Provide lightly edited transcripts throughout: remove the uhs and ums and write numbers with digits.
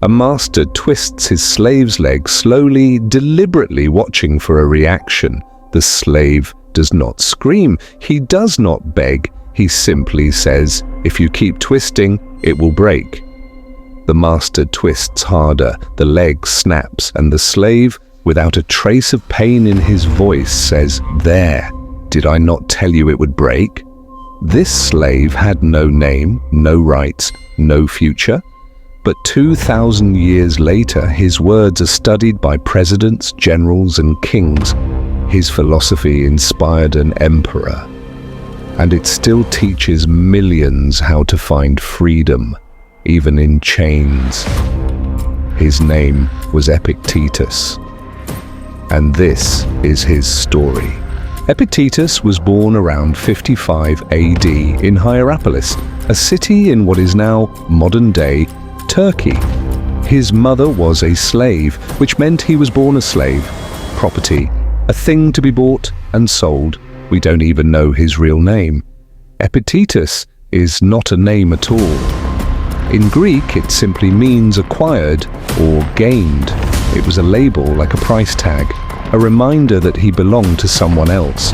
A master twists his slave's leg slowly, deliberately watching for a reaction. The slave does not scream. He does not beg. He simply says, "If you keep twisting, it will break." The master twists harder, the leg snaps, and the slave, without a trace of pain in his voice, says, "There, did I not tell you it would break?" This slave had no name, no rights, no future. But 2,000 years later, his words are studied by presidents, generals, and kings. His philosophy inspired an emperor. And it still teaches millions how to find freedom, even in chains. His name was Epictetus. And this is his story. Epictetus was born around 55 AD in Hierapolis, a city in what is now modern-day Turkey. His mother was a slave, which meant he was born a slave. Property, a thing to be bought and sold. We don't even know his real name. Epictetus is not a name at all. In Greek, it simply means acquired or gained. It was a label, like a price tag, a reminder that he belonged to someone else.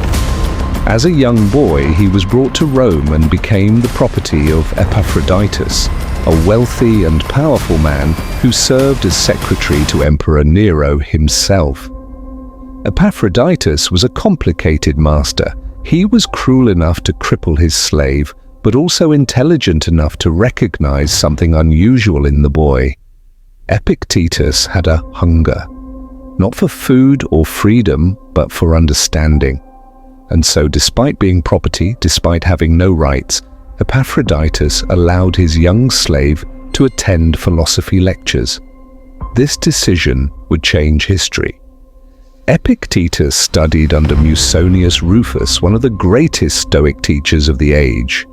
As a young boy, he was brought to Rome and became the property of Epictetus, a wealthy and powerful man who served as secretary to Emperor Nero himself. Epictetus was a complicated master. He was cruel enough to cripple his slave, but also intelligent enough to recognize something unusual in the boy. Epictetus had a hunger, not for food or freedom, but for understanding. And so, despite being property, despite having no rights, Epictetus allowed his young slave to attend philosophy lectures. This decision would change history. Epictetus studied under Musonius Rufus, one of the greatest Stoic teachers of the age.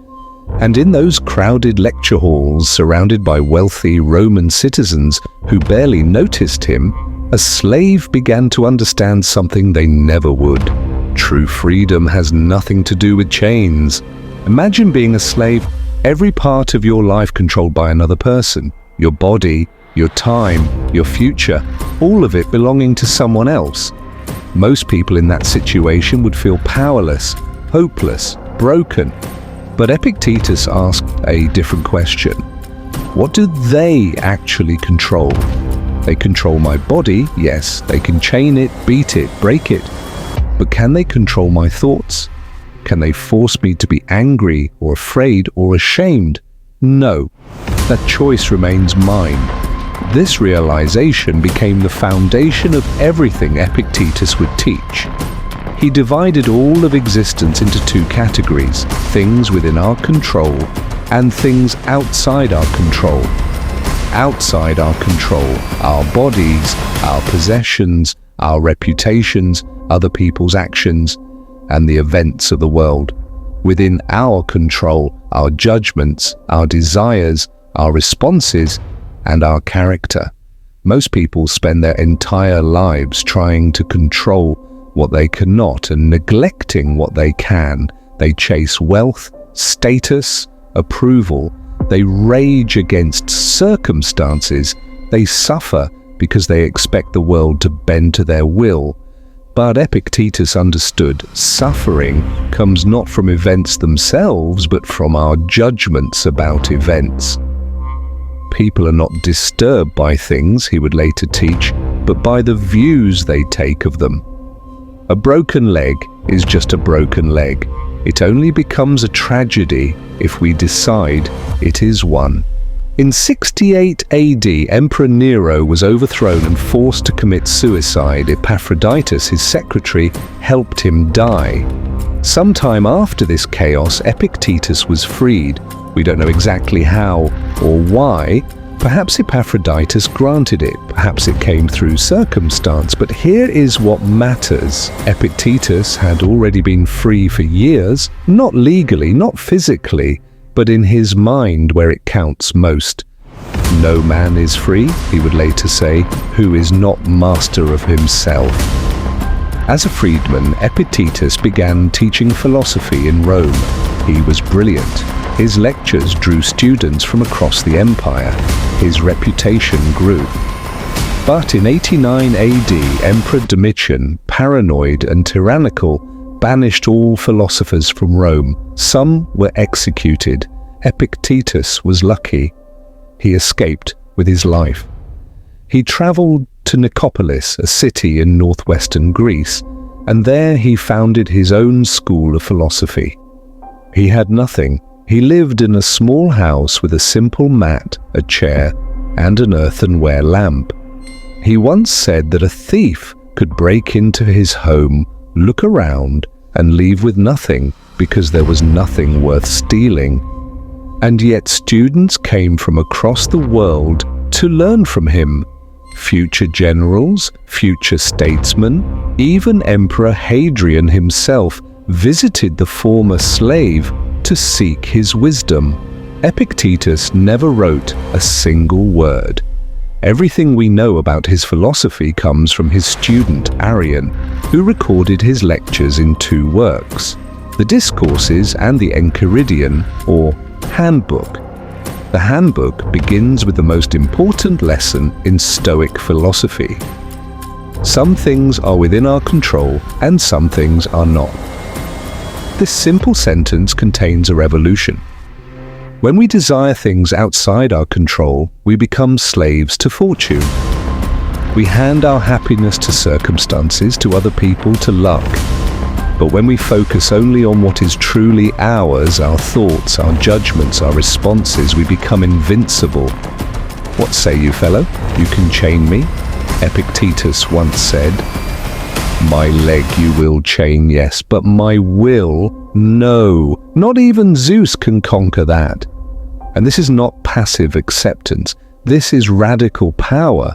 And in those crowded lecture halls, surrounded by wealthy Roman citizens who barely noticed him, a slave began to understand something they never would. True freedom has nothing to do with chains. Imagine being a slave, every part of your life controlled by another person. Your body, your time, your future, all of it belonging to someone else. Most people in that situation would feel powerless, hopeless, broken. But Epictetus asked a different question. What do they actually control? They control my body, yes, they can chain it, beat it, break it. But can they control my thoughts? Can they force me to be angry or afraid or ashamed? No, that choice remains mine. This realization became the foundation of everything Epictetus would teach. He divided all of existence into two categories, things within our control and things outside our control. Outside our control, our bodies, our possessions, our reputations, other people's actions, and the events of the world. Within our control, our judgments, our desires, our responses, and our character. Most people spend their entire lives trying to control what they cannot and neglecting what they can. They chase wealth, status, approval. They rage against circumstances. They suffer because they expect the world to bend to their will. But Epictetus understood suffering comes not from events themselves, but from our judgments about events. People are not disturbed by things, he would later teach, but by the views they take of them. A broken leg is just a broken leg. It only becomes a tragedy if we decide it is one. In 68 AD, Emperor Nero was overthrown and forced to commit suicide. Epictetus, his secretary, helped him die. Sometime after this chaos, Epictetus was freed. We don't know exactly how or why. Perhaps Epictetus granted it, perhaps it came through circumstance, but here is what matters. Epictetus had already been free for years, not legally, not physically, but in his mind where it counts most. No man is free, he would later say, who is not master of himself. As a freedman, Epictetus began teaching philosophy in Rome. He was brilliant. His lectures drew students from across the empire. his reputation grew. But in 89 AD, Emperor Domitian, paranoid and tyrannical, banished all philosophers from Rome. Some were executed. Epictetus was lucky. He escaped with his life. He traveled to Nicopolis, a city in northwestern Greece, and there he founded his own school of philosophy. He had nothing. He lived in a small house with a simple mat, a chair, and an earthenware lamp. He once said that a thief could break into his home, look around, and leave with nothing because there was nothing worth stealing. And yet students came from across the world to learn from him. Future generals, future statesmen, even Emperor Hadrian himself visited the former slave to seek his wisdom. Epictetus never wrote a single word. Everything we know about his philosophy comes from his student Arrian, who recorded his lectures in 2 works, the Discourses and the Enchiridion, or Handbook. The Handbook begins with the most important lesson in Stoic philosophy. Some things are within our control and some things are not. This simple sentence contains a revolution. When we desire things outside our control, we become slaves to fortune. We hand our happiness to circumstances, to other people, to luck. But when we focus only on what is truly ours, our thoughts, our judgments, our responses, we become invincible. What say you, fellow? You can chain me? Epictetus once said. My leg you will chain, yes, but my will, no. Not even Zeus can conquer that. And this is not passive acceptance. This is radical power.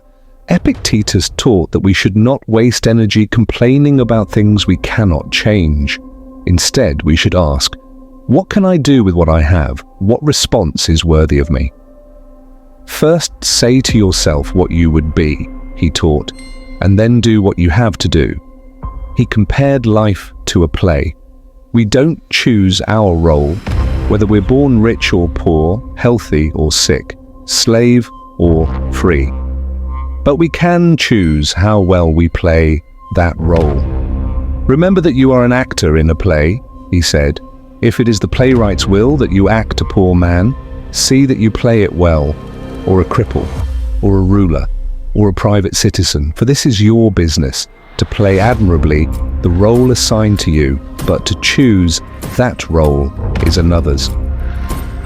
Epictetus taught that we should not waste energy complaining about things we cannot change. Instead, we should ask, what can I do with what I have? What response is worthy of me? First, say to yourself what you would be, he taught, and then do what you have to do. He compared life to a play. We don't choose our role, whether we're born rich or poor, healthy or sick, slave or free. But we can choose how well we play that role. Remember that you are an actor in a play, he said. If it is the playwright's will that you act a poor man, see that you play it well, or a cripple, or a ruler, or a private citizen, for this is your business, to play admirably the role assigned to you, but to choose that role is another's.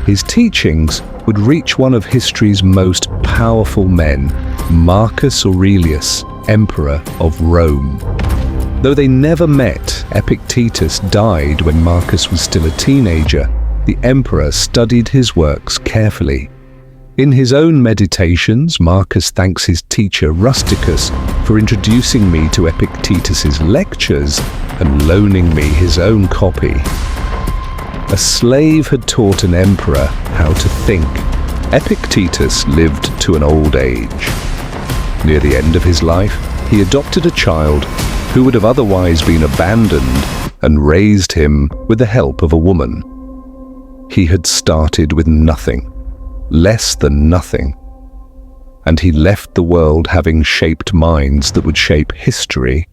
His teachings would reach one of history's most powerful men, Marcus Aurelius, Emperor of Rome. Though they never met, Epictetus died when Marcus was still a teenager. The emperor studied his works carefully. In his own meditations, Marcus thanks his teacher Rusticus for introducing me to Epictetus's lectures and loaning me his own copy. A slave had taught an emperor how to think. Epictetus lived to an old age. Near the end of his life, he adopted a child who would have otherwise been abandoned and raised him with the help of a woman. He had started with nothing. Less than nothing. And he left the world having shaped minds that would shape history.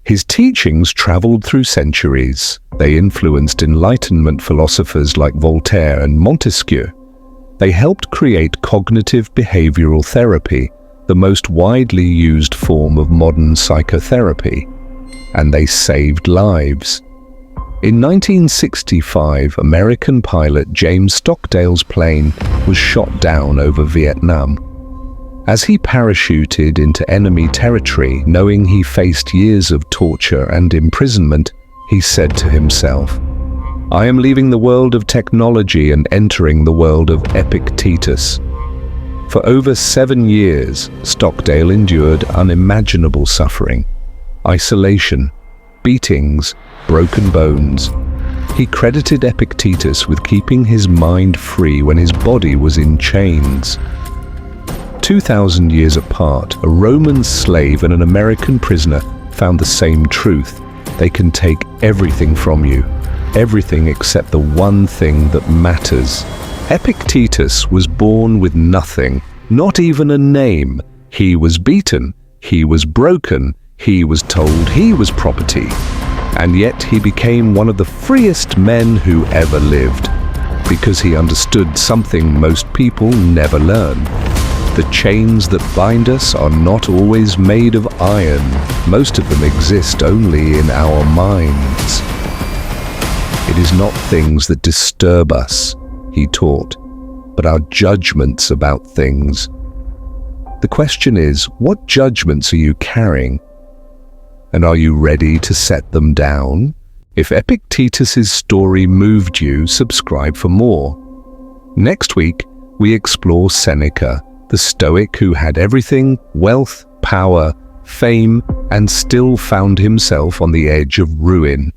His teachings traveled through centuries. They influenced Enlightenment philosophers like Voltaire and Montesquieu. They helped create cognitive behavioral therapy, the most widely used form of modern psychotherapy. And they saved lives. In 1965, American pilot James Stockdale's plane was shot down over Vietnam. As he parachuted into enemy territory, knowing he faced years of torture and imprisonment, he said to himself, "I am leaving the world of technology and entering the world of Epictetus." For over 7 years, Stockdale endured unimaginable suffering, isolation, beatings, broken bones. He credited Epictetus with keeping his mind free when his body was in chains. 2,000 years apart, a Roman slave and an American prisoner found the same truth. They can take everything from you, everything except the one thing that matters, Epictetus was born with nothing, not even a name. He was beaten, he was broken, he was told he was property. And yet he became one of the freest men who ever lived, because he understood something most people never learn. The chains that bind us are not always made of iron. Most of them exist only in our minds. It is not things that disturb us, he taught, but our judgments about things. The question is, what judgments are you carrying? And are you ready to set them down? If Epictetus's story moved you, subscribe for more. Next week, we explore Seneca, the Stoic who had everything, wealth, power, fame, and still found himself on the edge of ruin.